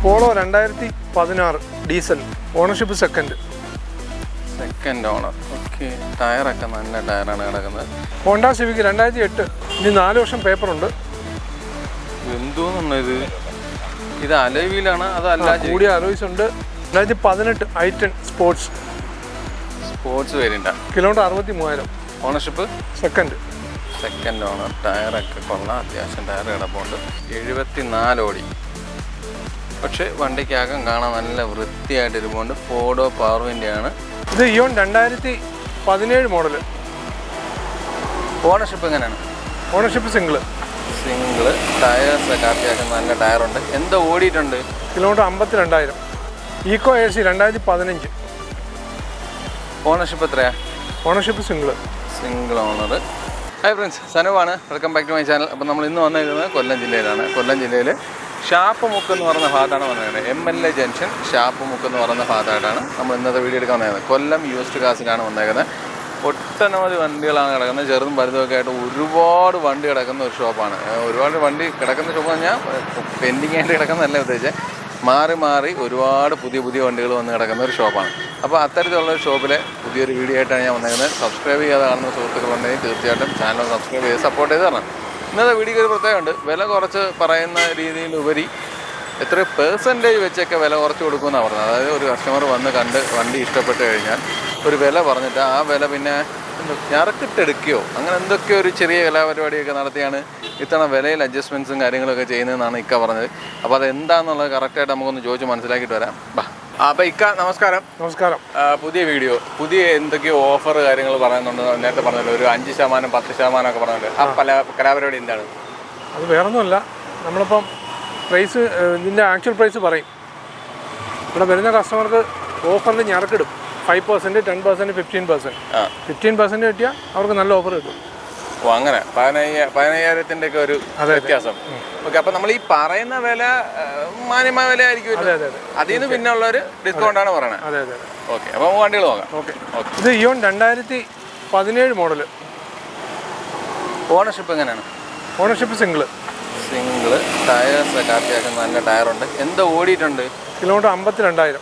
Polo 2016 diesel, ownership second owner. Okay, ടയറൊക്കെ നല്ല ടയറാണ് കിടക്കുന്നത്. ഹോണ്ട സിവിക് 2008, ഇനി 4 വർഷം പേപ്പറുണ്ട്. എന്തോന്നാണ് ഇത് അലോയ് വീലാണ് അതല്ല കൂടിയ അലോയ്സ് ഉണ്ട്. 2018 i10 സ്പോർട്സ് വേരിയൻ്റാ. കിലോമീറ്റർ 63,000. Ownership second owner. ടയറൊക്കെ കൊള്ളാം, അത്യാവശ്യം ടയർ കിടപ്പുണ്ട്. 74 ഓടി. പക്ഷേ വണ്ടിക്കകം കാണാൻ നല്ല വൃത്തിയായിട്ട് ഇരിപ്പുണ്ട്. ഫോർഡോ പവർ ആണ്. ഇത് ഇയോൺ 2017 മോഡൽ. ഓണർഷിപ്പ് എങ്ങനെയാണ്? Ownership single. ടയേഴ്സൊക്കെ അത്യാവശ്യം നല്ല ടയറുണ്ട്. എന്തോ ഓടിയിട്ടുണ്ട്? കിലോമീറ്റർ 52,000. Eeco AC 2015. ഓണർഷിപ്പ് എത്രയാ? Ownership single owner. Hi friends, സനുവാണ്. Welcome back to my channel. അപ്പോൾ നമ്മൾ ഇന്ന് വന്നിരിക്കുന്നത് കൊല്ലം ജില്ലയിലാണ്. കൊല്ലം ജില്ലയിൽ ഷാപ്പുമുക്ക് എന്ന് പറയുന്ന ഭാഗത്താണ് വന്നിരിക്കുന്നത്. MLA ജംഗ്ഷൻ ഷാപ്പുമുക്ക് എന്ന് പറയുന്ന ഭാഗത്തായിട്ടാണ് നമ്മൾ ഇന്നത്തെ വീഡിയോ എടുക്കാൻ വന്നിരിക്കുന്നത്. കൊല്ലം യൂസ്ഡ് കാസിലാണ് വന്നിരിക്കുന്നത്. ഒട്ടനവധി വണ്ടികളാണ് കിടക്കുന്നത്. ചെറുതും വലുതുമൊക്കെ ആയിട്ട് ഒരുപാട് വണ്ടി കിടക്കുന്ന ഒരു ഷോപ്പാണ്. ഒരുപാട് വണ്ടി കിടക്കുന്ന ഷോപ്പ് പറഞ്ഞാൽ പെൻഡിങ് ആയിട്ട് കിടക്കുന്നതല്ല ഉദ്ദേശിച്ചത്. മാറി മാറി ഒരുപാട് പുതിയ വണ്ടികൾ വന്ന് കിടക്കുന്ന ഒരു ഷോപ്പാണ്. അപ്പോൾ അത്തരത്തിലുള്ള ഒരു ഷോപ്പിലെ പുതിയൊരു വീഡിയോ ആയിട്ടാണ് ഞാൻ വന്നിരിക്കുന്നത്. സബ്സ്ക്രൈബ് ചെയ്യാതെ കാണുന്ന സുഹൃത്തുക്കളുണ്ടെങ്കിൽ തീർച്ചയായിട്ടും ചാനൽ സബ്സ്ക്രൈബ് ചെയ്ത് സപ്പോർട്ട് ചെയ്ത് തരണം. ഇന്നത്തെ വീഡിയോക്ക് ഒരു പ്രത്യേകമുണ്ട്. വില കുറച്ച് പറയുന്ന രീതിയിലുപരി എത്ര പെർസെൻറ്റേജ് വെച്ചൊക്കെ വില കുറച്ച് കൊടുക്കുമെന്നാണ് പറഞ്ഞത്. അതായത് ഒരു കസ്റ്റമർ വന്ന് കണ്ട് വണ്ടി ഇഷ്ടപ്പെട്ട് കഴിഞ്ഞാൽ ഒരു വില പറഞ്ഞിട്ട് ആ വില പിന്നെ ഞറക്കിട്ടെടുക്കുകയോ അങ്ങനെ എന്തൊക്കെയോ ഒരു ചെറിയ കലാപരിപാടിയൊക്കെ നടത്തിയാണ് ഇത്തവണ വിലയിൽ അഡ്ജസ്റ്റ്മെൻറ്റ്സും കാര്യങ്ങളൊക്കെ ചെയ്യുന്നതെന്നാണ് ഇക്ക പറഞ്ഞത്. അപ്പോൾ അതെന്താണെന്നുള്ളത് കറക്റ്റായിട്ട് നമുക്കൊന്ന് ചോദിച്ച് മനസ്സിലാക്കിയിട്ട് വരാം. അപ്പോൾ ഇക്ക നമസ്കാരം. നമസ്കാരം. പുതിയ വീഡിയോ, പുതിയ എന്തൊക്കെയോ ഓഫർ കാര്യങ്ങൾ പറയുന്നുണ്ട്. നേരത്തെ പറഞ്ഞല്ലോ ഒരു 5%, 10% ഒക്കെ പറഞ്ഞിട്ടുണ്ട്. ആ പല കലാപരിപാടി എന്താണ്? അത് വേറൊന്നുമല്ല, നമ്മളിപ്പം പ്രൈസ്, ഇതിൻ്റെ ആക്ച്വൽ പ്രൈസ് പറയും. ഇവിടെ വരുന്ന കസ്റ്റമർക്ക് ഓഫറിൽ ഞറക്കിടും. 5%, 10%, 15%. 15% കിട്ടിയാൽ അവർക്ക് നല്ല ഓഫർ കിട്ടും. ഓ, അങ്ങനെ 15,000-ൻ്റെ ഒക്കെ ഒരു വ്യത്യാസം. ഓക്കെ, അപ്പം നമ്മൾ ഈ പറയുന്ന വില മാന്യമായ വില ആയിരിക്കും. അതിൽ നിന്ന് പിന്നെ ഉള്ളൊരു ഡിസ്കൗണ്ടാണ് പറയണത്. അതെ. ഓക്കെ, അപ്പോൾ വണ്ടികൾ നോക്കാം. ഓക്കെ. ഇത് ഇയോൺ 2017 മോഡൽ. ഓണർഷിപ്പ് എങ്ങനെയാണ്? Ownership single. ടയേഴ്സൊക്കെ അത്യാവശ്യം നല്ല ടയറുണ്ട്. എന്തോ ഓടിയിട്ടുണ്ട്? കിലോമീറ്റർ 52,000.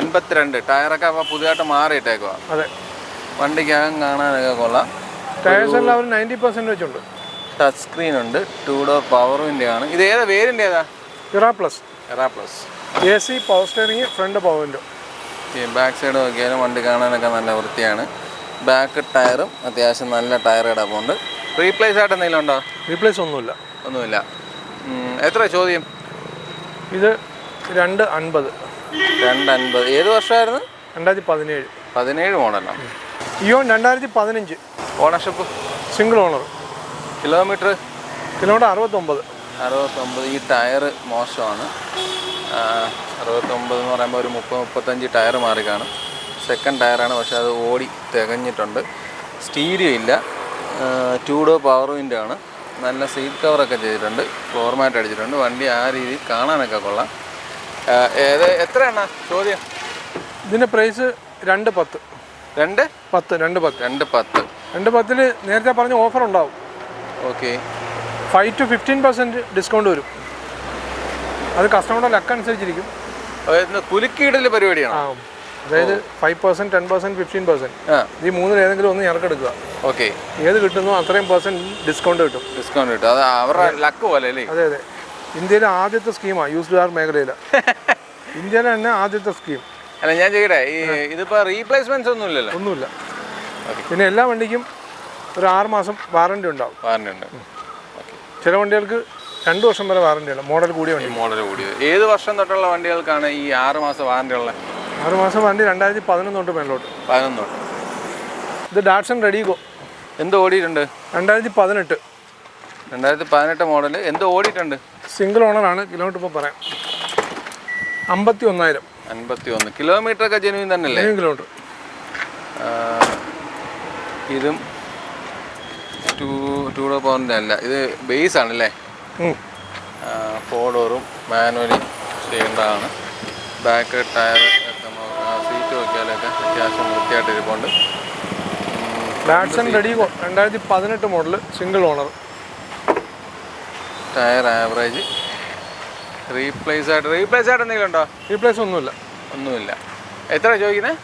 52. ടയറൊക്കെ അപ്പോൾ പുതിയതായിട്ട് മാറിയിട്ടേക്കുവാ. അതെ. വണ്ടിക്കകം കാണാനൊക്കെ കൊള്ളാം. ടയേഴ്സ് എല്ലാം ഒരു 90% വെച്ചുണ്ട്. ടച്ച് സ്ക്രീൻ ഉണ്ട്. 2 ഡോർ പവർ വിൻഡോ. ഇത് ഏതാ വേരിയൻ്റ്? ഏതാ? Era plus. AC, power steering, front power window. Back side നോക്കിയാലും വണ്ടി കാണാനൊക്കെ നല്ല വൃത്തിയാണ്. ബാക്ക് ടയറും അത്യാവശ്യം നല്ല ടയർ കിടപ്പുണ്ട്. റീപ്ലേസ് ആയിട്ട് എന്തെങ്കിലും ഉണ്ടോ? റീപ്ലേസ് ഒന്നുമില്ല. എത്ര ചോദ്യം? ഇത് 250. ഏത് വർഷമായിരുന്നു? 2017 മോഡലാണ്. Eon 2015. Ownership single owner. Kilometre 69. ഈ ടയർ മോശമാണ്. 69 എന്ന് പറയുമ്പോൾ ഒരു 30-35 ടയർ മാറി കാണും. സെക്കൻഡ് ടയറാണ്, പക്ഷേ അത് ഓടി തികഞ്ഞിട്ടുണ്ട്. സ്റ്റീരിയോ ഇല്ല. 2 ഡോർ പവർ വിൻഡോ ആണ്. നല്ല സീറ്റ് കവറൊക്കെ ചെയ്തിട്ടുണ്ട്. ഫ്ലോർ മാറ്റ് അടിച്ചിട്ടുണ്ട്. വണ്ടി ആ രീതിയിൽ കാണാനൊക്കെ കൊള്ളാം. എത്രയാണ് ചോദ്യം? ഇതിൻ്റെ പ്രൈസ് 210. 210 നേരത്തെ പറഞ്ഞ ഓഫർ ഉണ്ടാവും. ഓക്കെ. 5 to 15% ഡിസ്കൗണ്ട് വരും. അത് കസ്റ്റമറുടെ ലക്ക് അനുസരിച്ചിരിക്കും. കുലുക്കിയിടൽ പരിപാടിയാണ്. അതായത് 5%, 10%, 15%. ഈ മൂന്നിൽ ഏതെങ്കിലും ഒന്ന് ഞറക്കെടുക്കുക. ഓക്കെ. ഏത് കിട്ടുന്നോ അത്രയും % ഡിസ്കൗണ്ട് കിട്ടും. അത് അവരുടെ ലക്ക് പോലെ അല്ലേ? അതെ. ഇന്ത്യയിലെ ആദ്യത്തെ സ്കീമാണ് യൂസ്ഡ് കാർ മേഖലയിൽ. ഇന്ത്യയിലെ തന്നെ ആദ്യത്തെ സ്കീം. അല്ല, ഞാൻ ചെയ്യട്ടെ, ഇതിപ്പോൾ റീപ്ലേസ്മെന്റ്സ് ഒന്നുമില്ലല്ലോ? ഒന്നുമില്ല. പിന്നെ എല്ലാ വണ്ടിക്കും ഒരു 6 മാസം വാറണ്ടി ഉണ്ടാവും. ചില വണ്ടികൾക്ക് 2 വർഷം വരെ വാറണ്ടി ഉണ്ട്. മോഡൽ കൂടിയ. ഏത് വർഷം തൊട്ടുള്ള വണ്ടികൾക്കാണ് ഈ 6 മാസം വാറണ്ടി ഉള്ളത്? 6 മാസം വാറണ്ടി 2011 തൊട്ട് മേലോട്ട്. 11 ഇത് ഡാറ്റ്സൺ റെഡിഗോ. എന്തോ ഓടിയിട്ടുണ്ട്? 2018 മോഡൽ. എന്തോ ഓടിയിട്ടുണ്ട്? സിംഗിൾ ഓണറാണ്. കിലോമീറ്റർ ഇപ്പോൾ പറയാം 51,000. 51 കിലോമീറ്റർ ഒക്കെ ജെനുവിൻ തന്നെയല്ലേ? കിലോമീറ്റർ. ഇതും 2 ഡോർ പവറിൻ്റെ അല്ല, ഇത് ബേസ് ആണല്ലേ? 4 ഡോറും മാനുവലി ചെയ്യേണ്ടതാണ്. ബാക്ക് ടയർ ഒക്കെ സീറ്റ് നോക്കിയാലൊക്കെ അത്യാവശ്യം വൃത്തിയായിട്ട് ഇരിപ്പുണ്ട്. Datsun Redigo 2018 model, single owner. Tyre average. Replace ആയിട്ട് എന്തെങ്കിലും ഉണ്ടോ? റീപ്ലേസ് ഒന്നുമില്ല. എത്ര ചോദിക്കുന്നത്?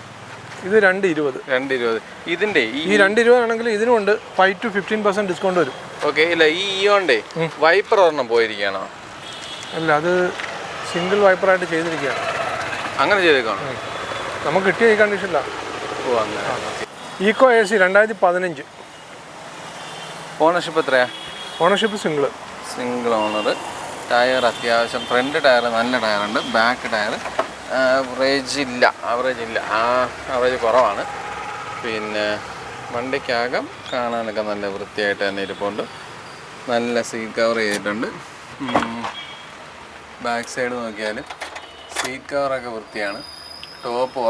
ഇത് 220. 220. ഇതിൻ്റെ ഈ 220 ആണെങ്കിൽ ഇതിനുണ്ട് 5 to 15% ഡിസ്കൗണ്ട് വരും. ഓക്കെ. ഇല്ല, ഈ ഇയോണ്ടേ വൈപ്പർ ഒരെണ്ണം പോയിരിക്കുകയാണോ? അല്ല, അത് സിംഗിൾ വൈപ്പറായിട്ട് ചെയ്തിരിക്കുകയാണ്. അങ്ങനെ ചെയ്തേക്കാണോ? നമുക്ക് കിട്ടിയ ഈ കണ്ടീഷനിലാണ്. ഓ, അങ്ങനെ. Eeco AC 2015. ഓണർഷിപ്പ് എത്രയാ? Ownership single owner. ടയർ അത്യാവശ്യം ഫ്രണ്ട് ടയർ നല്ല ടയറുണ്ട്. ബാക്ക് ടയർ ആവറേജ് ഇല്ല. ആവറേജ് കുറവാണ്. പിന്നെ വണ്ടിക്കകം കാണാനൊക്കെ നല്ല വൃത്തിയായിട്ട് തന്നെ ഇരിപ്പുണ്ട്. നല്ല സീറ്റ് കവർ ചെയ്തിട്ടുണ്ട്. ബാക്ക് സൈഡ് നോക്കിയാൽ സീറ്റ് കവറൊക്കെ വൃത്തിയാണ്. ടോപ്പ്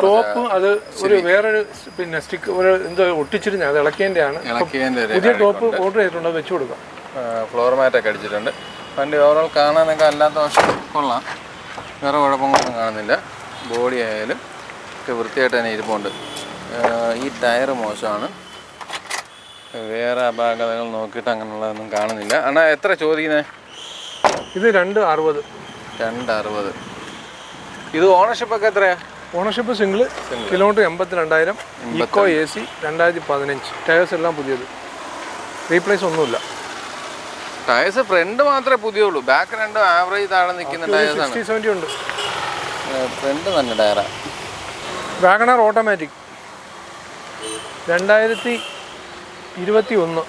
അത് ഒരു വേറൊരു പിന്നെ സ്റ്റിക്ക് ഒരു എന്തോ ഒട്ടിച്ചിരുന്ന അത് ഇളക്കിയതിൻ്റെയാണ്. പുതിയ ടോപ്പ് ഓർഡർ ചെയ്തിട്ടുണ്ട്, വെച്ച് കൊടുക്കാം. ഫ്ലോർ മാറ്റൊക്കെ അടിച്ചിട്ടുണ്ട്. വണ്ടി ഓവറോൾ കാണാനൊക്കെ അല്ലാത്ത വശം കൊള്ളാം, വേറെ കുഴപ്പങ്ങളൊന്നും കാണുന്നില്ല. ബോഡി ആയാലും ഒക്കെ വൃത്തിയായിട്ട് തന്നെ ഇരിപ്പുണ്ട്. ഈ ടയർ മോശമാണ്. വേറെ അപാകതകൾ നോക്കിയിട്ട് അങ്ങനെയുള്ളതൊന്നും കാണുന്നില്ല. അണ്ണാ എത്ര ചോദിക്കുന്നത്? ഇത് 260. 260. ഇത് ഓണർഷിപ്പ് ഒക്കെ എത്രയാ? Ownership single, kilometre 82,000. Eeco AC 2015. Tyres എല്ലാം പുതിയത്, റീപ്ലേസ് ഒന്നുമില്ല. ടയേഴ്സ് ഫ്രണ്ട് മാത്രമേ പുതിയുള്ളൂ, ബാക്ക് രണ്ടും ആവറേജ് താഴെ നിൽക്കുന്ന ടയേഴ്സാണ്. 60-70 ഉണ്ട്. ഫ്രണ്ട് നല്ല ടയറാണ്. Wagon R automatic 2021.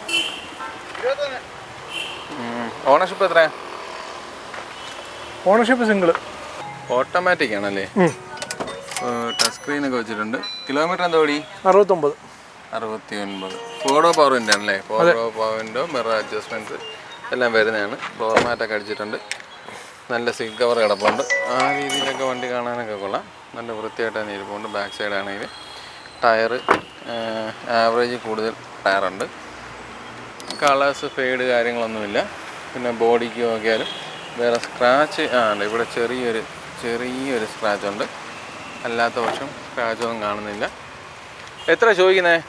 ഓണർഷിപ്പ് എത്രയാ? Ownership single. ഓട്ടോമാറ്റിക് ആണല്ലേ? ടച്ച് സ്ക്രീനൊക്കെ വെച്ചിട്ടുണ്ട്. കിലോമീറ്റർ എന്താ ഓടി? 69. 69. ഫോർഡോ പവർ വിൻഡോ ആണല്ലേ? ഫോർഡോ പവർ വിൻഡോ, മിറർ അഡ്ജസ്റ്റ്മെൻറ്റ്സ് എല്ലാം വരുന്നതാണ്. ഫ്ലോർ മാറ്റൊക്കെ അടിച്ചിട്ടുണ്ട്. നല്ല സീറ്റ് കവർ കിടപ്പുണ്ട്. ആ രീതിയിലൊക്കെ വണ്ടി കാണാനൊക്കെ കൊള്ളാം. നല്ല വൃത്തിയായിട്ട് തന്നെ ഇരിപ്പുണ്ട്. ബാക്ക് സൈഡ് ആണെങ്കിൽ ടയർ ആവറേജ് കൂടുതൽ ടയറുണ്ട്. കളേഴ്സ് ഫെയ്ഡ് കാര്യങ്ങളൊന്നുമില്ല. പിന്നെ ബോഡിക്ക് നോക്കിയാലും വേറെ സ്ക്രാച്ച് ഉണ്ട്. ഇവിടെ ചെറിയൊരു സ്ക്രാച്ച് ഉണ്ട്. അല്ലാത്ത പക്ഷം സ്ക്രാച്ചൊന്നും കാണുന്നില്ല. എത്ര ചോദിക്കുന്നത്?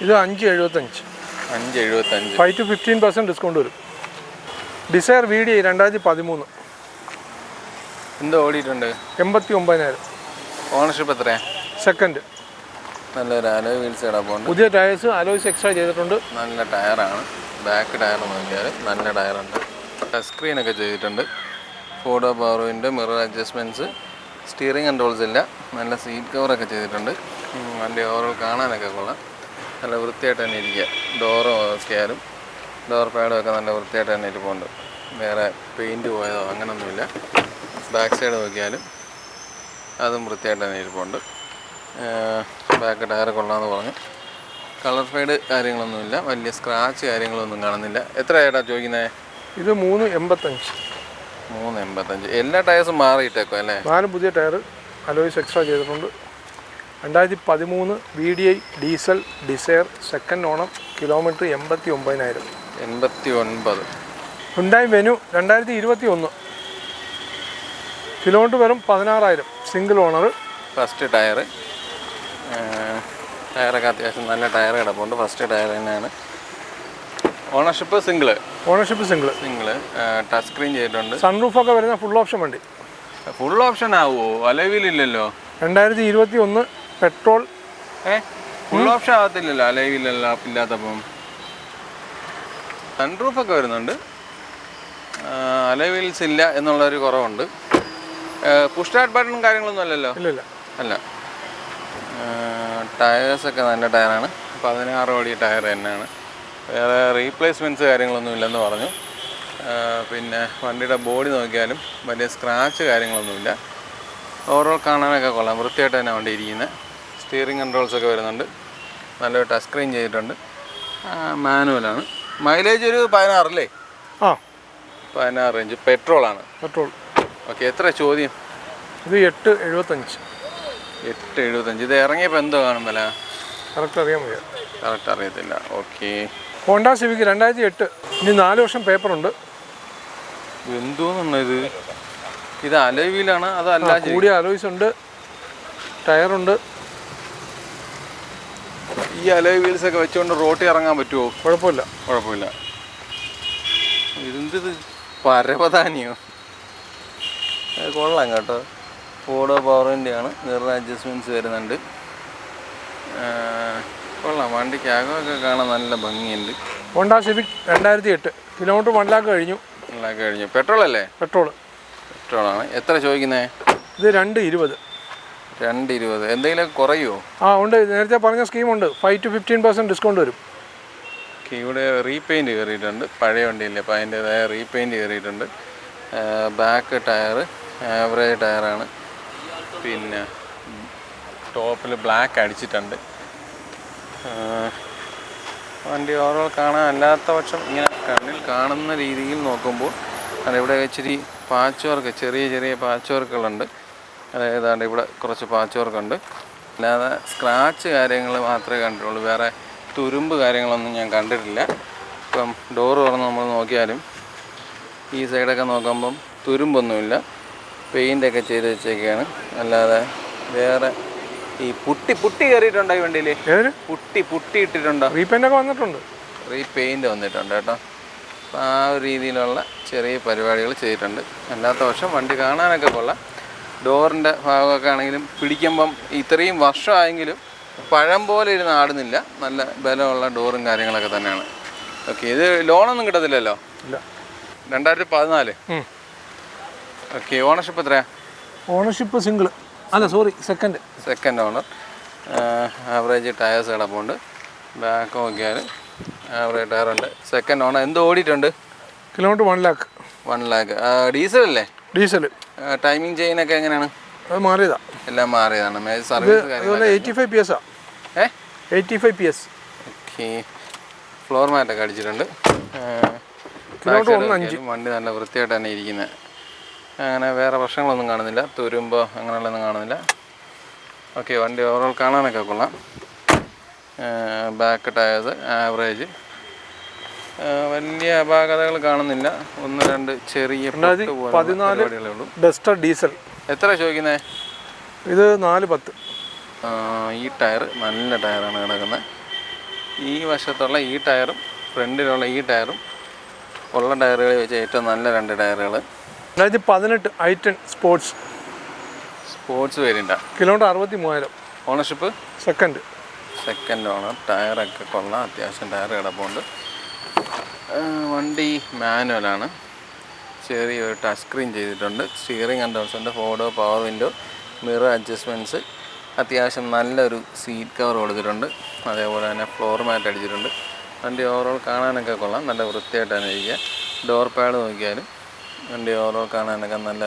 ഇത് 575. 575. 5 to 15% ഡിസ്കൗണ്ട് വരും. Dzire VDI 2013. എന്തോ ഓടിയിട്ടുണ്ട്? 89,000. ഓണർഷിപ്പ് എത്രയാ? സെക്കൻഡ്. നല്ലൊരു അലോയ് വീൽസ് കിടപ്പുണ്ട്. പുതിയ ടയേഴ്സ് അലോയ്സ് എക്സ്ട്രാ ചെയ്തിട്ടുണ്ട്. നല്ല ടയറാണ്. ബാക്ക് ടയർ നോക്കിയാൽ നല്ല ടയറുണ്ട്. ടച്ച് സ്ക്രീനൊക്കെ ചെയ്തിട്ടുണ്ട്. Four door power window, mirror adjustments, steering controls ഇല്ല. നല്ല സീറ്റ് കവറൊക്കെ ചെയ്തിട്ടുണ്ട്. വണ്ടി ഓവറോൾ കാണാനൊക്കെ കൊള്ളാം. നല്ല വൃത്തിയായിട്ട് തന്നെ ഇരിക്കുക. ഡോറ് നോക്കിയാലും ഡോർ പാഡും ഒക്കെ നല്ല വൃത്തിയായിട്ട് തന്നെ ഇരിപ്പുണ്ട്. വേറെ പെയിൻറ്റ് പോയതോ അങ്ങനെയൊന്നുമില്ല. ബാക്ക് സൈഡ് നോക്കിയാലും അതും വൃത്തിയായിട്ട് തന്നെ ഇരിപ്പുണ്ട്. ബാക്ക് ടയർ കൊള്ളാമെന്ന് പറഞ്ഞു. കളർ ഫെയ്ഡ് കാര്യങ്ങളൊന്നുമില്ല. വലിയ സ്ക്രാച്ച് കാര്യങ്ങളൊന്നും കാണുന്നില്ല. എത്ര ഏട്ടാ ചോദിക്കുന്നത്? ഇത് 385. 385. എല്ലാ ടയേഴ്സും മാറിയിട്ടേക്കോ അല്ലേ? 4 പുതിയ ടയർ അലോയ്സ് എക്സ്ട്രാ ചെയ്തിട്ടുണ്ട്. 2013 VDI diesel Dzire second owner. Kilometre 89,000. 89. Hyundai Venue 2021. Kilometre വെറും 16,000. Single owner. ഫസ്റ്റ് ടയറൊക്കെ അത്യാവശ്യം നല്ല ടയർ കിടപ്പുണ്ട്. ഫസ്റ്റ് ടയർ തന്നെയാണ്. Ownership single. ടച്ച് സ്ക്രീൻ ചെയ്തിട്ടുണ്ട്. സൺറൂഫൊക്കെ വരുന്ന ഫുൾ ഓപ്ഷൻ വണ്ടി. ഫുൾ ഓപ്ഷൻ ആവുമോ? അലവിലില്ലല്ലോ. 2021 പെട്രോൾ. ഫുൾ ഓപ്ഷൻ ആകത്തില്ലല്ലോ അലവിലല്ല ഇല്ലാത്തപ്പം. സൺറൂഫൊക്കെ വരുന്നുണ്ട്. അലവിൽസ് ഇല്ല എന്നുള്ളൊരു കുറവുണ്ട്. പുഷ് സ്റ്റാർട്ട് ബട്ടണും കാര്യങ്ങളൊന്നും അല്ലല്ലോ? അല്ല. ടയേഴ്സൊക്കെ നല്ല ടയറാണ്. 16 ഓടിയ ടയർ തന്നെയാണ്. വേറെ റീപ്ലേസ്മെൻറ്റ്സ് കാര്യങ്ങളൊന്നും ഇല്ലെന്ന് പറഞ്ഞു. പിന്നെ വണ്ടിയുടെ ബോഡി നോക്കിയാലും വലിയ സ്ക്രാച്ച് കാര്യങ്ങളൊന്നുമില്ല. ഓവറോൾ കാണാനൊക്കെ കൊള്ളാം. വൃത്തിയായിട്ട് തന്നെ വണ്ടി ഇരിക്കുന്നത്. സ്റ്റിയറിംഗ് കൺട്രോൾസൊക്കെ വരുന്നുണ്ട്. നല്ലൊരു ടച്ച് സ്ക്രീൻ ചെയ്തിട്ടുണ്ട്. മാനുവലാണ്. മൈലേജ് ഒരു 16 അല്ലേ? 16 റേഞ്ച്. പെട്രോളാണ്. ഓക്കെ. എത്ര ചോദ്യം? ഇത് 875. 875. ഇത് ഇറങ്ങിയപ്പോൾ എന്തോ കാണും വില? കറക്റ്റ് അറിയത്തില്ല. ഓക്കെ. Honda civic 2008. ഇനി 4 വർഷം പേപ്പറുണ്ട്. എന്തോന്നാണ് ഇത്? ഇത് അലോയ് വീലാണ് അതല്ല? കൂടിയ അലോയ്സ് ഉണ്ട്, ടയറുണ്ട്. ഈ അലോയ് വീൽസൊക്കെ വെച്ചുകൊണ്ട് റോട്ടിൽ ഇറങ്ങാൻ പറ്റുമോ? കുഴപ്പമില്ല. ഇതെന്ത് പരവതാനിയോ? കൊള്ളാം കേട്ടോ. ഫോർഡോ പവറിൻ്റെയാണ്, മിറർ അഡ്ജസ്റ്റ്മെൻറ്റ്സ് വരുന്നുണ്ട്. കൊള്ളാം, വണ്ടിക്കകമൊക്കെ കാണാൻ നല്ല ഭംഗിയുണ്ട്. ഹോണ്ട സിവിക് 2008, കിലോമീറ്റർ 1 lakh കഴിഞ്ഞു. 1 lakh കഴിഞ്ഞു. പെട്രോൾ അല്ലേ? പെട്രോളാണ്. എത്ര ചോദിക്കുന്നത്? ഇത് 220. 220. എന്തെങ്കിലും കുറയുമോ? ഉണ്ട്. നേരത്തെ പറഞ്ഞ സ്കീമുണ്ട്. 5 to 15% ഡിസ്കൗണ്ട് വരും. ഇവിടെ റീപെയിൻറ്റ് കയറിയിട്ടുണ്ട്, പഴയ വണ്ടിയില്ലേ, അപ്പോൾ അതിൻ്റേതായ റീപെയിൻറ്റ് കയറിയിട്ടുണ്ട്. ബാക്ക് ടയർ ആവറേജ് ടയറാണ്. പിന്നെ ടോപ്പിൽ ബ്ലാക്ക് അടിച്ചിട്ടുണ്ട്. വണ്ടി ഓവറോൾ കാണാൻ അല്ലാത്ത പക്ഷം ഇങ്ങനെ കണ്ണിൽ കാണുന്ന രീതിയിൽ നോക്കുമ്പോൾ അതിവിടെ ഇച്ചിരി പാച്ച് വർക്ക്, ചെറിയ പാച്ച് വർക്കുകളുണ്ട്. അതായത് ഇവിടെ കുറച്ച് പാച്ച് വർക്കുണ്ട്. അല്ലാതെ സ്ക്രാച്ച് കാര്യങ്ങൾ മാത്രമേ കണ്ടിട്ടുള്ളൂ, വേറെ തുരുമ്പ് കാര്യങ്ങളൊന്നും ഞാൻ കണ്ടിട്ടില്ല. ഇപ്പം ഡോറ് തുറന്ന് നമ്മൾ നോക്കിയാലും ഈ സൈഡൊക്കെ നോക്കുമ്പം തുരുമ്പൊന്നുമില്ല. പെയിൻ്റൊക്കെ ചെയ്ത് വെച്ചേക്കാണ്. അല്ലാതെ വേറെ ഈ പുട്ടി കയറിയിട്ടുണ്ടോ ഈ വണ്ടിയിൽ? പുട്ടി ഇട്ടിട്ടുണ്ടോ? റീപെയിൻ്റൊക്കെ വന്നിട്ടുണ്ട്. റീപെയിൻറ്റ് വന്നിട്ടുണ്ട് കേട്ടോ. അപ്പോൾ ആ ഒരു രീതിയിലുള്ള ചെറിയ പരിപാടികൾ ചെയ്തിട്ടുണ്ട്. അല്ലാത്ത പക്ഷം വണ്ടി കാണാനൊക്കെ കൊള്ളാം. ഡോറിൻ്റെ ഭാഗമൊക്കെ ആണെങ്കിലും പിടിക്കുമ്പം ഇത്രയും വർഷമായെങ്കിലും പഴം പോലെ ഇരുന്ന് ആടുന്നില്ല. നല്ല ബലമുള്ള ഡോറും കാര്യങ്ങളൊക്കെ തന്നെയാണ്. ഓക്കെ, ഇത് ലോണൊന്നും കിട്ടത്തില്ലല്ലോ? ഇല്ല. 2014. ഓക്കെ, ഓണർഷിപ്പ് എത്രയാണ്? Ownership single second owner. Average tyres കിടപ്പുണ്ട്. ബാക്ക് നോക്കിയാൽ ആവറേജ് ടയറുണ്ട്. Second owner. എന്ത് ഓടിയിട്ടുണ്ട്? Kilometre 1 lakh. 1 lakh. ഡീസൽ അല്ലേ? ഡീസൽ. ടൈമിംഗ് ചെയിനൊക്കെ എങ്ങനെയാണ്? അത് മാറിയതാ. എല്ലാം മാറിയതാണ്. Service 85 PS. 85 PS. Okay, floor മാറ്റൊക്കെ അടിച്ചിട്ടുണ്ട്. വണ്ടി നല്ല വൃത്തിയായിട്ട് തന്നെ ഇരിക്കുന്നത്. അങ്ങനെ വേറെ പ്രശ്നങ്ങളൊന്നും കാണുന്നില്ല, തുരുമ്പോ അങ്ങനെയുള്ളതൊന്നും കാണുന്നില്ല. ഓക്കെ, വണ്ടി ഓവറോൾ കാണാനൊക്കെ കൊള്ളാം. ബാക്ക് ടയേഴ്സ് ആവറേജ്, വലിയ അപാകതകൾ കാണുന്നില്ല. 1-2 ചെറിയ 14 ഡസ്റ്റർ ഡീസൽ. എത്ര ചോദിക്കുന്നത്? ഇത് 410. ഈ ടയർ നല്ല ടയറാണ് കിടക്കുന്നത്. ഈ വശത്തുള്ള ഈ ടയറും ഫ്രണ്ടിലുള്ള ഈ ടയറും ഉള്ള ടയറുകളിൽ വെച്ച് ഏറ്റവും നല്ല 2 ടയറുകൾ. 2018 i10 സ്പോർട്സ് വേരിയൻ്റാണ്. കിലോമീറ്റർ 63,000. Ownership second owner. ടയറൊക്കെ കൊള്ളാം, അത്യാവശ്യം ടയർ കിടപ്പുണ്ട്. വണ്ടി മാനുവലാണ്. ചെറിയൊരു ടച്ച് സ്ക്രീൻ ചെയ്തിട്ടുണ്ട്. സ്റ്റിയറിംഗ് കൺട്രോൾസുണ്ട്, four door power window, mirror adjustments. അത്യാവശ്യം നല്ലൊരു സീറ്റ് കവർ കൊടുത്തിട്ടുണ്ട്. അതേപോലെ തന്നെ ഫ്ലോർ മാറ്റ് അടിച്ചിട്ടുണ്ട്. വണ്ടി ഓവറോൾ കാണാനൊക്കെ കൊള്ളാം, നല്ല വൃത്തിയായിട്ട് തന്നെ ഇരിക്കുക. ഡോർ പാഡ് നോക്കിയാലും വണ്ടി ഓവറോൾ കാണാനൊക്കെ നല്ല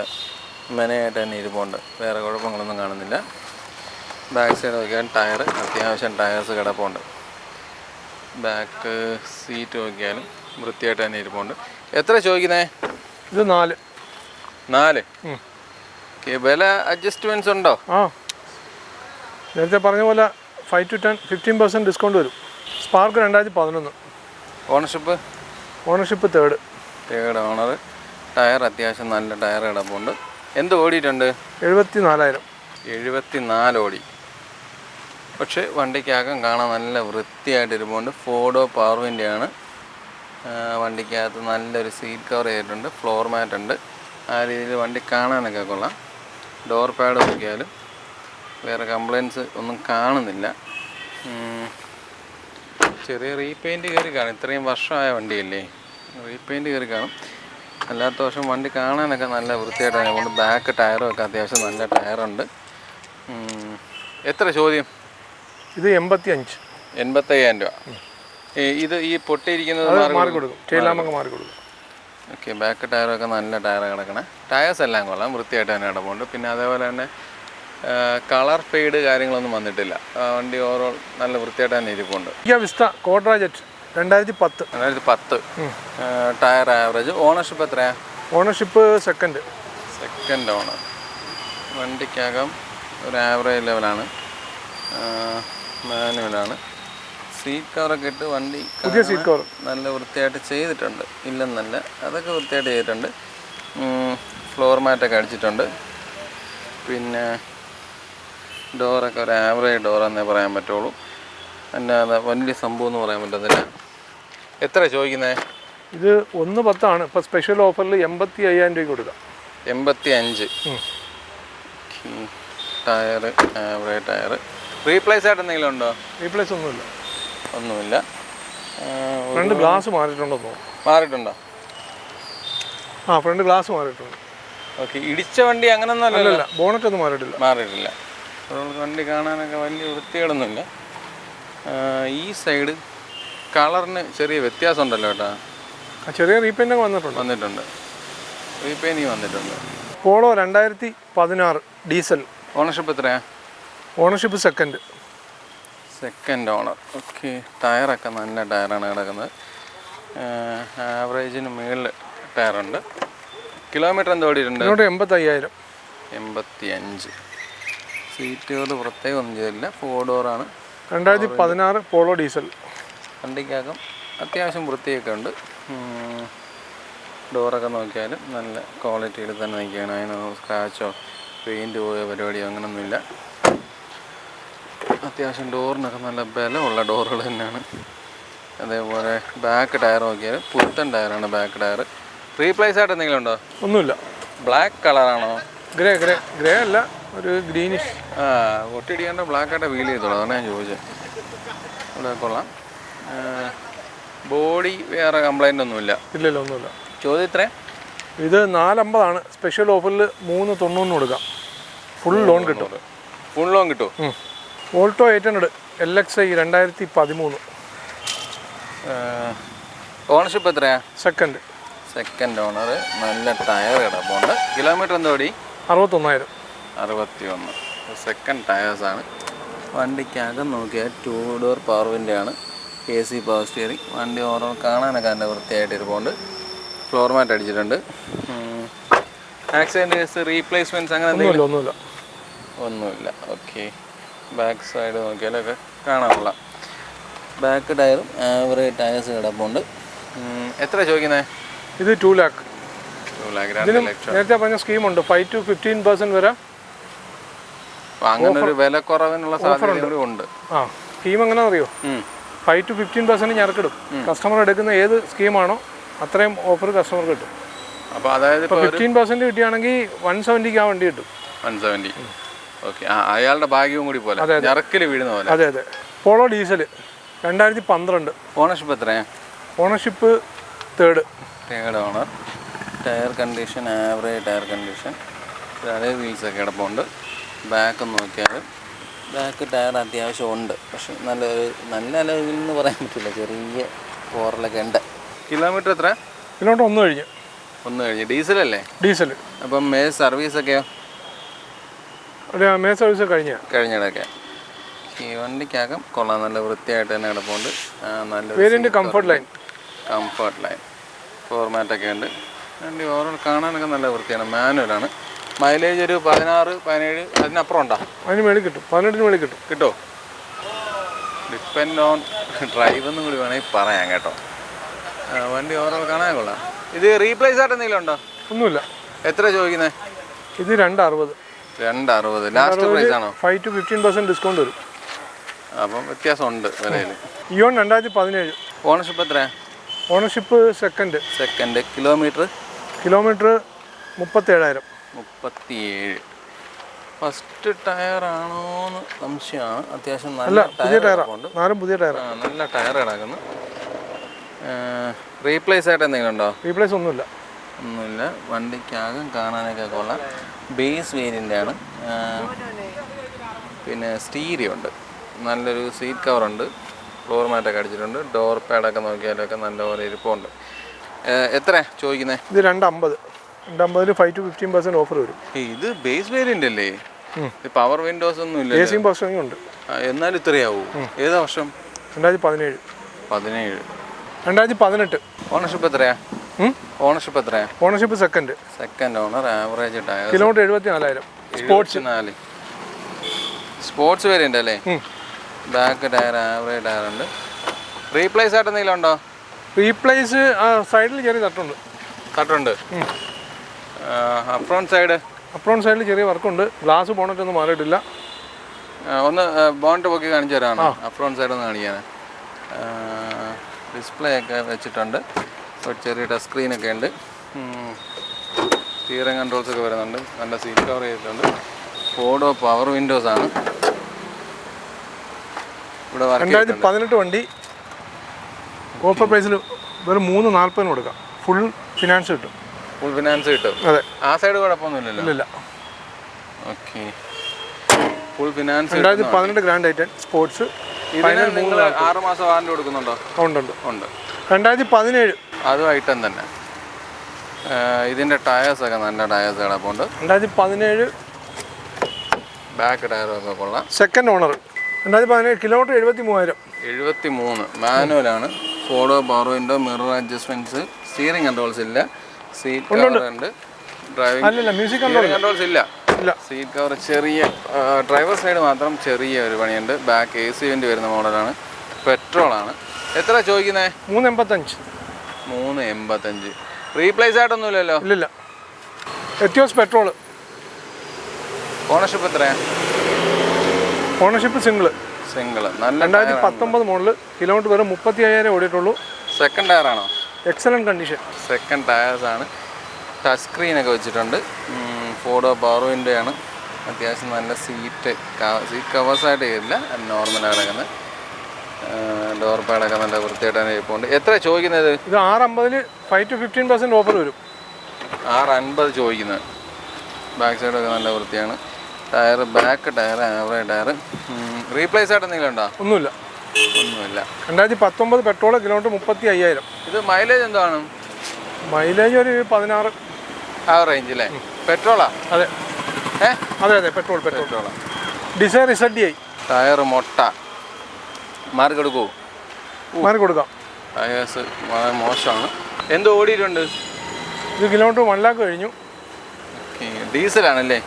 മെനയായിട്ട് തന്നെ ഇരിപ്പുണ്ട്. വേറെ കുഴപ്പങ്ങളൊന്നും കാണുന്നില്ല. ബാക്ക് സൈഡ് നോക്കിയാൽ ടയർ, അത്യാവശ്യം ടയേഴ്സ് കിടപ്പുണ്ട്. ബാക്ക് സീറ്റ് നോക്കിയാലും വൃത്തിയായിട്ട് തന്നെ ഇരിപ്പുണ്ട്. എത്ര ചോദിക്കുന്നത്? ഇത് 4. ഓക്കെ, വില അഡ്ജസ്റ്റ്മെൻറ്റ്സ് ഉണ്ടോ? നേരത്തെ പറഞ്ഞ പോലെ 5 to 15% ഡിസ്കൗണ്ട് വരും. Spark 2011. Ownership third owner. Tyre അത്യാവശ്യം നല്ല ടയർ കിടപ്പുണ്ട്. എന്ത് ഓടിയിട്ടുണ്ട്? 74 ഓടി. പക്ഷേ വണ്ടിക്കകം കാണാൻ നല്ല വൃത്തിയായിട്ട് ഇരിപ്പുണ്ട്. ഫോർഡോ പവർ വിൻഡോയാണ്. വണ്ടിക്കകത്ത് നല്ലൊരു സീറ്റ് കവർ ചെയ്തിട്ടുണ്ട്, ഫ്ലോർ മാറ്റ് ഉണ്ട്. ആ രീതിയിൽ വണ്ടി കാണാനൊക്കെ കൊള്ളാം. ഡോർ പാഡ് നോക്കിയാലും വേറെ കംപ്ലയിൻസ് ഒന്നും കാണുന്നില്ല. ചെറിയ റീപെയിൻറ്റ് കയറി കാണും, ഇത്രയും വർഷമായ വണ്ടിയല്ലേ, റീപെയിൻറ്റ് കയറി കാണും. അല്ലാത്ത വർഷം വണ്ടി കാണാനൊക്കെ നല്ല വൃത്തിയായിട്ടാണ്. അതുകൊണ്ട് ബാക്ക് ടയറും ഒക്കെ അത്യാവശ്യം നല്ല ടയറുണ്ട്. എത്ര ചോദ്യം? ഇത് 85,000 രൂപ. ഇത് ഈ പൊട്ടിയിരിക്കുന്നത് മാറി കൊടുക്കും. ഓക്കെ, ബാക്ക് ടയറൊക്കെ നല്ല ടയർ കിടക്കണേ. ടയേഴ്സ് എല്ലാം കൊള്ളാം, വൃത്തിയായിട്ട് തന്നെ കിടപ്പുണ്ട്. പിന്നെ അതേപോലെ തന്നെ കളർ ഫെയ്ഡ് കാര്യങ്ങളൊന്നും വന്നിട്ടില്ല. വണ്ടി ഓവറോൾ നല്ല വൃത്തിയായിട്ട് തന്നെ ഇരിപ്പുണ്ട്. Vista Quadrajet 2010. Tyre average. Ownership എത്രയാണ്? Ownership second owner. വണ്ടിക്കകം ഒരു ആവറേജ് ലെവലാണ്, മാനുവലാണ്. സീറ്റ് കവറൊക്കെ ഇട്ട് വണ്ടി പുതിയ സീറ്റ് കവർ നല്ല വൃത്തിയായിട്ട് ചെയ്തിട്ടുണ്ട്, ഇല്ലെന്നല്ല, അതൊക്കെ വൃത്തിയായിട്ട് ചെയ്തിട്ടുണ്ട്. ഫ്ലോർ മാറ്റൊക്കെ അടിച്ചിട്ടുണ്ട്. പിന്നെ ഡോറൊക്കെ ഒരു ആവറേജ് ഡോറെന്നേ പറയാൻ പറ്റുള്ളൂ, അല്ലാതെ വലിയ സംഭവം എന്ന് പറയാൻ പറ്റത്തില്ല. എത്ര ചോദിക്കുന്നത്? ഇത് 110 ആണ്. ഇപ്പോൾ സ്പെഷ്യൽ ഓഫറിൽ 85,000 രൂപയ്ക്ക് കൊടുക്കാം. 85. Tyre average tyre. റീപ്ലേസ് ആയിട്ട് എന്തെങ്കിലും ഉണ്ടോ? റീപ്ലേസ് ഒന്നുമില്ല. ഫ്രണ്ട് ഗ്ലാസ് മാറിയിട്ടുണ്ടോ തോന്നുന്നു. മാറിയിട്ടുണ്ടോ? ഫ്രണ്ട് ഗ്ലാസ് മാറിയിട്ടുണ്ട്. ഓക്കെ. ഇടിച്ച വണ്ടി അങ്ങനൊന്നും അല്ലല്ല. ബോണറ്റ് ഒന്നും മാറിയിട്ടില്ല. വണ്ടി കാണാനൊക്കെ വലിയ വൃത്തികേടൊന്നുമില്ല. ഈ സൈഡ് കളറിന് ചെറിയ വ്യത്യാസം ഉണ്ടല്ലോ കേട്ടോ. ചെറിയ റീപെയിൻ്റ് വന്നിട്ടുണ്ട്. റീപെയിൻറ്റിങ് വന്നിട്ടുണ്ട്. Polo 2016 diesel. ഓണർഷിപ്പ് എത്രയാണ്? Ownership second owner. ഓക്കെ. ടയറൊക്കെ നല്ല ടയറാണ് കിടക്കുന്നത്. ആവറേജിന് മുകളിൽ ടയറുണ്ട്. കിലോമീറ്റർ എന്താ ഓടിയിട്ടുണ്ട്? 85,000. 85. സീറ്റുകൾ പ്രത്യേകം ഒന്നും ചെയ്തില്ല. 4 ഡോറാണ്. 2016 പോളോ ഡീസൽ. വണ്ടിക്കകം അത്യാവശ്യം വൃത്തിയൊക്കെ ഉണ്ട്. ഡോറൊക്കെ നോക്കിയാലും നല്ല ക്വാളിറ്റിയിൽ തന്നെ നിൽക്കുകയാണ്. അതിന് സ്ക്രാച്ചോ പെയിൻറ്റ് പോയ പരിപാടിയോ അങ്ങനെയൊന്നുമില്ല. അത്യാവശ്യം ഡോറിനൊക്കെ നല്ല ബലമുള്ള ഡോറുകൾ തന്നെയാണ്. അതേപോലെ ബാക്ക് ടയർ നോക്കിയാൽ പുത്തൻ ടയറാണ് ബാക്ക് ടയർ. റീപ്ലേസ് ആയിട്ട് എന്തെങ്കിലും ഉണ്ടോ? ഒന്നുമില്ല. ബ്ലാക്ക് കളറാണോ? ഗ്രേ അല്ല, ഒരു ഗ്രീനിഷ്. ഒട്ടിടിക്കേണ്ട ബ്ലാക്കായിട്ട് ഫീൽ ചെയ്തോളൂ. അതാണ് ഞാൻ ചോദിച്ചത്. ഇവിടെ കൊള്ളാം. ബോഡി വേറെ കംപ്ലൈൻ്റ് ഒന്നുമില്ല. ഇല്ലല്ലോ, ഒന്നുമില്ല. ചോദ്യം ഇത്രേ. ഇത് 450 സ്പെഷ്യൽ ഓഫറിൽ 390 കൊടുക്കാം. ഫുൾ ലോൺ കിട്ടും. ഫുൾ ലോൺ കിട്ടും. Alto 800 LXi 2013. ഓണർഷിപ്പ് എത്രയാ? Second owner. നല്ല ടയർ കിടപ്പുണ്ട്. കിലോമീറ്റർ എന്താ ഓടി? 61,000. സെക്കൻഡ് ടയേഴ്സാണ്. വണ്ടിക്കകം നോക്കിയാൽ 2 ഡോർ പവർ വിൻഡോ ആണ്. AC power steering. വണ്ടി ഓരോ കാണാനൊക്കെ നല്ല വൃത്തിയായിട്ട് ഇരിപ്പുണ്ട്. ഫ്ലോർ മാറ്റ് അടിച്ചിട്ടുണ്ട്. ആക്സിഡൻറ്റ് കേസ് റീപ്ലേസ്മെൻറ്റ്സ് അങ്ങനെ ഒന്നുമില്ല. ഓക്കെ. ബാക്ക് സൈഡ് നോക്കിയാലൊക്കെ കാണാനുള്ള ബാക്ക് ടയറും ആവറേജ് ടയേഴ്സ് കിടപ്പുണ്ട്. എത്ര ചോദിക്കുന്നത്? ഇത് 2 lakh. 2 ലക്ഷം. നേരത്തെ പറഞ്ഞ സ്കീമുണ്ട്. 5 to 15% വരെ. അങ്ങനെ ഒരു വില കുറവിനുള്ള സാധ്യത ഉണ്ട്. സ്കീം എങ്ങനെയാണെന്ന് അറിയോ? 5 to 15% ഞെരക്കിടും. കസ്റ്റമർ എടുക്കുന്ന ഏത് സ്കീമാണോ അത്രയും ഓഫർ കസ്റ്റമർ കിട്ടും. അപ്പോൾ അതായത് 15% കിട്ടുകയാണെങ്കിൽ 170 ആ വണ്ടി കിട്ടും. 170. ഓക്കെ. അയാളുടെ ഭാഗ്യവും കൂടി പോലെ ഞെരക്കിൽ വീഴുന്ന പോലെ. അതെ. Polo diesel 2012. ഓണർഷിപ്പ് എത്രയാണ്? Ownership third owner. Tyre condition average tyre condition. അതേ വീൽസൊക്കെ കിടപ്പുണ്ട്. ബാക്ക് നോക്കിയാൽ ബാക്ക് ടയർ അത്യാവശ്യം ഉണ്ട്. പക്ഷെ നല്ല അലവിൽ എന്ന് പറയാൻ പറ്റില്ല. ചെറിയ പോറലൊക്കെ ഉണ്ട്. കിലോമീറ്റർ എത്ര? കിലോമീറ്റർ 1 കഴിഞ്ഞ്. ഡീസലല്ലേ? ഡീസൽ. അപ്പം സർവീസൊക്കെയോ? സർവീസ് കഴിഞ്ഞിടക്കെ. ഈ വണ്ടിക്കകം കൊള്ളാം. നല്ല വൃത്തിയായിട്ട് തന്നെ കിടപ്പുണ്ട്. നല്ല കംഫർട്ട് ലൈൻ ഫോർമാറ്റൊക്കെ ഉണ്ട്. വണ്ടി ഓവറോൾ കാണാനൊക്കെ നല്ല വൃത്തിയാണ്. മാനുവലാണ്. മൈലേജ് ഒരു 16-17 അതിനപ്പുറം ഉണ്ടോ? അതിന് മേളിൽ കിട്ടും. 18 മേളിൽ കിട്ടുമോ? ഡിപ്പെൻഡ് ഓൺ ഡ്രൈവ് എന്നും കൂടി വേണമെങ്കിൽ പറയാം കേട്ടോ. വണ്ടി ഓവറോൾ കാണാൻ കൊള്ളാം. ഇത് റീപ്ലേസ് ആയിട്ട് എന്തെങ്കിലും ഉണ്ടോ? ഒന്നുമില്ല. എത്ര ചോദിക്കുന്നത്? ഇത് 260. ലാസ്റ്റ് പ്രൈസ് ആണോ? 5 to 15% ഡിസ്കൗണ്ട് വരും. അപ്പം വ്യത്യാസമുണ്ട് വിലയിൽ. ഇയോൺ 2017. ഓണർഷിപ്പ് എത്രയാണ്? Ownership second. Kilometre 37,000. First tyre ആണോന്ന് സംശയമാണ്. അത്യാവശ്യം നല്ല ടയറുണ്ട്. പുതിയ ടയറാണ്. നല്ല ടയർ കിടക്കുന്നു. റീപ്ലേസ് ആയിട്ട് എന്തെങ്കിലും ഉണ്ടോ? റീപ്ലേസ് ഒന്നുമില്ല. വണ്ടിക്കകം കാണാനൊക്കെ കൊള്ളാം. ബേസ് വേരിയൻ്റ് ആണ്. പിന്നെ സ്റ്റീരിയോ ഉണ്ട്. നല്ലൊരു സീറ്റ് കവറുണ്ട്. ഫ്ലോർ മാറ്റൊക്കെ അടിച്ചിട്ടുണ്ട്. ഡോർ പാഡൊക്കെ നോക്കിയാലൊക്കെ നല്ലപോലെ ഇരിപ്പുണ്ട്. എത്ര ചോദിക്കുന്നത്? ഇത് 250. 250 5 to 15% ഓഫർ വരും. ഇത് ബേസ് വേരിയൻ്റ് അല്ലേ? പവർ വിൻഡോസ് ഒന്നും ഇല്ല. AC പവർ സ്റ്റിയറിംഗ് ഉണ്ട്. എന്നാലും ഇത്രയാവൂ? ഏതാ വർഷം? 2017. 2018. ഓണർഷിപ്പ് എത്രയാ? Ownership second owner. Average tyre. Kilometre 74,000. Sports variant അല്ലേ? ബാക്ക് ടയർ ആവറേജ് ടയർ ഉണ്ട്. റീപ്ലേസ് ആയിട്ട് എന്തെങ്കിലും ഉണ്ടോ? റീപ്ലേസ് സൈഡിൽ ചെറിയ തട്ടുണ്ട്. അപ്രോൺ സൈഡിൽ ചെറിയ വർക്കുണ്ട്. ഗ്ലാസ് ബോണറ്റ് ഒന്നും മാറിയിട്ടില്ല. ഒന്ന് ബോണറ്റ് പൊക്കി കാണിച്ചു തരാണ്. അപ്രോൺ സൈഡ് ഒന്ന് കാണിക്കാൻ. ഡിസ്പ്ലേ ഒക്കെ വെച്ചിട്ടുണ്ട്. ഒരു ചെറിയ ടച്ച് സ്ക്രീനൊക്കെ ഉണ്ട്. സ്റ്റിയറിംഗ് കൺട്രോൾസ് ഒക്കെ വരുന്നുണ്ട്. നല്ല സീറ്റ് കവർ ചെയ്തിട്ടുണ്ട്. ഫോർഡോ പവർ വിൻഡോസ് ആണ് ഇവിടെ. 2018 വണ്ടി ഓഫർ പ്രൈസിൽ വെറും 340 കൊടുക്കാം. ഫുൾ ഫിനാൻസ് കിട്ടും. ഫുൾ ഫിനാൻസ് കിട്ടും. അതെ, ആ സൈഡ് കുഴപ്പമൊന്നുമില്ലല്ലോ. ഇല്ല. Okay, full finance. 2018 grand ഐറ്റൻ sports. ഇതിന് നിങ്ങൾ 6 മാസം വാറണ്ടി കൊടുക്കുന്നുണ്ടോ? ഉണ്ട്. 2017 അതും ഐറ്റം തന്നെ. ഇതിൻ്റെ ടയേഴ്സൊക്കെ നല്ല ടയേഴ്സ് കിടപ്പുണ്ട്. 2017 ബാക്ക് ടയറൊക്കെ കൊള്ളാം. Second owner. 2017 കിലോമീറ്റർ 73 മാനുവലാണ്. Four door power window, mirror adjustments, steering controls ഇല്ല. സീറ്റ് കവർ ഉണ്ട്. ഡ്രൈവിംഗ് മ്യൂസിക് കൺട്രോൾസ് ഇല്ല. സീറ്റ് കവർ ചെറിയ, ഡ്രൈവർ സൈഡ് മാത്രം ചെറിയ ഒരു പണിയുണ്ട്. ബാക്ക് AC വെന്റ് വരുന്ന മോഡലാണ്. പെട്രോളാണ്. എത്ര ചോദിക്കുന്നത്? 385. റീപ്ലേസ് ആയിട്ടൊന്നുമില്ലല്ലോ? ഇല്ല. Etios petrol. ഓണർഷിപ്പ് എത്രയാണ്? Ownership single. നല്ല 2019 മോഡൽ. കിലോമീറ്റർ വെറും 35,000 ഓടിയിട്ടുള്ളൂ. സെക്കൻഡ് ടയറാണോ? Excellent condition. സെക്കൻഡ് ടയേഴ്സാണ്. ടച്ച് സ്ക്രീനൊക്കെ വെച്ചിട്ടുണ്ട്. ഫോർഡോ പവർ വിൻഡോ ആണ്. അത്യാവശ്യം നല്ല സീറ്റ് കവേഴ്സായിട്ട് ചെയ്തില്ല, നോർമലാണ് കിടക്കുന്നത്. ഡോർ പാഡൊക്കെ നല്ല വൃത്തിയായിട്ടാണ് ഇരിപ്പുണ്ട്. എത്ര ചോദിക്കുന്നത്? ഇത് 650 5 to 15% ഓഫർ വരും. 650 ചോദിക്കുന്നത്. ബാക്ക് സൈഡൊക്കെ നല്ല വൃത്തിയാണ്. Tyre, back tyre, average tyre. Replace ആയിട്ട് എന്തെങ്കിലും ഉണ്ടോ? ഒന്നുമില്ല. 2019 പെട്രോൾ. കിലോമീറ്റർ 35,000. ഇത് മൈലേജ് എന്താണ്? മൈലേജ് ഒരു 16 ആ റേഞ്ച് അല്ലേ? പെട്രോളാ? അതെ. അതെ, പെട്രോളാ. Desire ZDI. ടയർ മൊട്ട. മാറി കൊടുക്കാം. ടയേഴ്സ് വളരെ മോശമാണ്. എന്ത് ഓടിയിട്ടുണ്ട്? ഇത് കിലോമീറ്റർ 1 lakh കഴിഞ്ഞു. ഡീസലാണല്ലേ?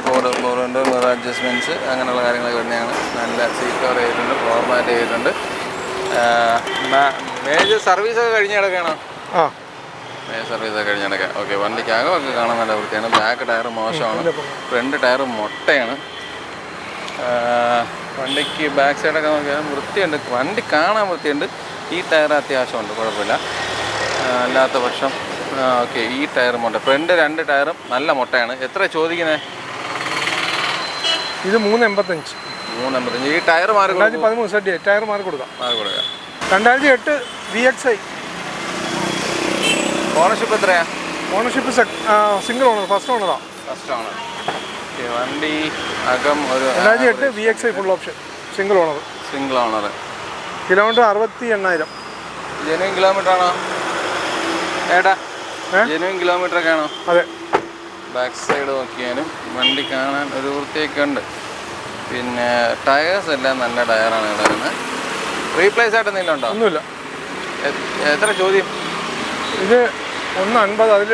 ഫോർഡോ മിറർ അഡ്ജസ്റ്റ്മെൻറ്റ്സ് അങ്ങനെയുള്ള കാര്യങ്ങളൊക്കെ തന്നെയാണ്. നല്ല സീറ്റ് കവർ ചെയ്തിട്ടുണ്ട്. ഫ്ലോർ മാറ്റ് ചെയ്തിട്ടുണ്ട്. മേജർ സർവീസൊക്കെ കഴിഞ്ഞ് കിടക്കുകയാണോ? മേജർ സർവീസൊക്കെ കഴിഞ്ഞ് കിടക്കുക. ഓക്കെ, വണ്ടിക്കകമൊക്കെ കാണാൻ നല്ല വൃത്തിയാണ്. ബാക്ക് ടയർ മോശമാണ്. ഫ്രണ്ട് ടയർ മൊട്ടയാണ്. വണ്ടിക്ക് ബാക്ക് സൈഡൊക്കെ നോക്കിയാൽ വൃത്തിയുണ്ട്. വണ്ടി കാണാൻ വൃത്തിയുണ്ട്. ഈ ടയർ അത്യാവശ്യമുണ്ട്, കുഴപ്പമില്ല. അല്ലാത്ത പക്ഷം ഓക്കെ, ഈ ടയർ മൊട്ട. ഫ്രണ്ട് 2 ടയറും നല്ല മൊട്ടയാണ്. എത്ര ചോദിക്കുന്നത്? ഇത് 385. ഈ ടയർ മാറി 2013 ZDI ടയർ മാറി കൊടുക്കാം. 2008 VXI. ഓണർഷിപ്പ് എത്രയാ? Ownership single owner. First owner. വണ്ടി അകം ഒരു 2008 VXI full option single owner. Kilometre 68,000. Genuine kilometre ആണോ ഏട്ടാ? ജെനുവിൻ കിലോമീറ്റർ ഒക്കെ ആണോ? അതെ. ബാക്ക് സൈഡ് നോക്കിയാലും വണ്ടി കാണാൻ ഒരു വൃത്തിയൊക്കെ ഉണ്ട്. പിന്നെ ടയേഴ്സ് എല്ലാം നല്ല ടയറാണ് കിടക്കുന്നത്. റീപ്ലേസ് ആയിട്ട് എന്തെങ്കിലും ഉണ്ടോ? ഒന്നുമില്ല. എത്ര ചോദ്യം? ഇത് 150. അതിൽ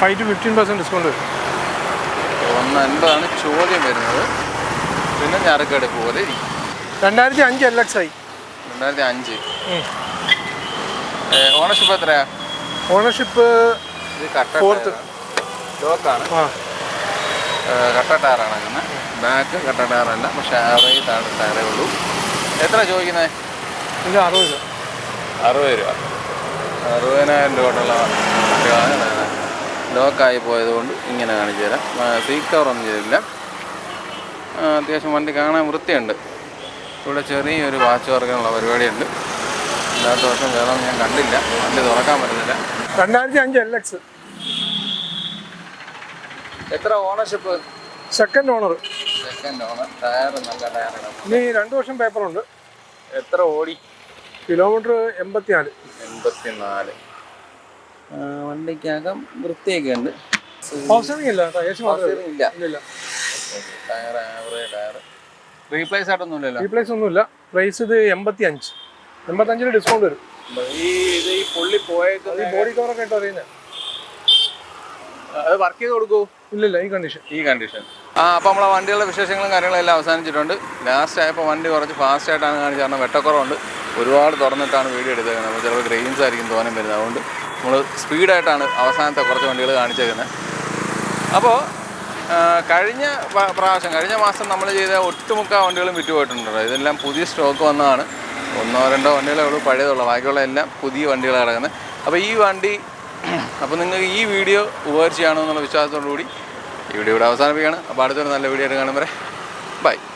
5 to 15% ഡിസ്കൗണ്ട് വരും. 150 ചോദ്യം വരുന്നത്. പിന്നെ ഞറുക്കെടുപ്പ് പോലെ ഇരിക്കും. 2005 LXI. 2005. ഓണർഷിപ്പ് എത്രയാ? Ownership fourth. ലോക്കാണ്. കട്ട ടയറാണ് അങ്ങനെ. ബാക്ക് കട്ട ടയറല്ല, പക്ഷേ ആവറേജ് ടയറേ ഉള്ളൂ. എത്ര ചോദിക്കുന്നത്? ഇത് 60 രൂപ. 60,000 രൂപയുള്ള വണ്ടികളാണ്. ലോക്കായി പോയതുകൊണ്ട് ഇങ്ങനെ കാണിച്ചു തരാം. സീറ്റ് കവറൊന്നും ചെയ്തില്ല. അത്യാവശ്യം വണ്ടി കാണാൻ വൃത്തിയുണ്ട്. ഇവിടെ ചെറിയൊരു വാച്ച് വർക്കിനുള്ള പരിപാടിയുണ്ട്. അല്ലാത്ത വർഷം വേറെ ഞാൻ കണ്ടില്ല. വണ്ടി തുറക്കാൻ പറ്റുന്നില്ല. 2005 LX. എത്ര ഓണർഷിപ്പ്? Second owner. ടയർ നല്ല ടയറാണ്. ഇനി 2 വർഷം പേപ്പറുണ്ട്. എത്ര ഓടി? കിലോമീറ്റർ 84. വണ്ടിക്കകം വൃത്തിയൊക്കെ ഉണ്ട്. ഇല്ല. Tyre average tyre. റീപ്ലേസ് ആയിട്ടൊന്നുമില്ലല്ലോ? റീപ്ലേസ് ഒന്നുമില്ല. പ്രൈസ് ഇത് 85. 85 ഡിസ്കൗണ്ട് വരും. ഈ പുള്ളി പോയേക്കുന്നത് ബോഡി കവറൊക്കെ ഇട്ടോ അറിയുന്നത്. അത് വർക്ക് ചെയ്ത് കൊടുക്കൂ? ഇല്ല, ഈ കണ്ടീഷൻ. അപ്പോൾ നമ്മളെ വണ്ടികളുടെ വിശേഷങ്ങളും കാര്യങ്ങളും എല്ലാം അവസാനിച്ചിട്ടുണ്ട്. ലാസ്റ്റ് ആയപ്പോൾ വണ്ടി കുറച്ച് ഫാസ്റ്റ് ആയിട്ടാണ് കാണിച്ചത്. കാരണം വെട്ടക്കുറവുണ്ട്. ഒരുപാട് തുറന്നിട്ടാണ് വീഡിയോ എടുത്തേക്കുന്നത്. അപ്പോൾ ചിലപ്പോൾ ഗ്രെയിൻസ് ആയിരിക്കും തോന്നും വരുന്നത്. അതുകൊണ്ട് നമ്മൾ സ്പീഡായിട്ടാണ് അവസാനത്തെ കുറച്ച് വണ്ടികൾ കാണിച്ചേക്കുന്നത്. അപ്പോൾ കഴിഞ്ഞ മാസം നമ്മൾ ചെയ്ത ഒട്ടുമുക്ക വണ്ടികളും വിറ്റുപോയിട്ടുണ്ട്. ഇതെല്ലാം പുതിയ സ്റ്റോക്ക് വന്നതാണ്. 1-2 വണ്ടികളേ ഉള്ളൂ പഴയതുള്ളൂ. ബാക്കിയുള്ള എല്ലാം പുതിയ വണ്ടികളാണ് കിടക്കുന്നത്. അപ്പോൾ ഈ വണ്ടി അപ്പോൾ നിങ്ങൾക്ക് ഈ വീഡിയോ ഉപകരിച്ചാണോ എന്നുള്ള വിശ്വാസത്തോടു കൂടി ഈ വീഡിയോ ഇവിടെ അവസാനിപ്പിക്കുകയാണ്. അപ്പോൾ അടുത്തൊരു നല്ല വീഡിയോ ആയിട്ട് കാണും വരെ ബൈ.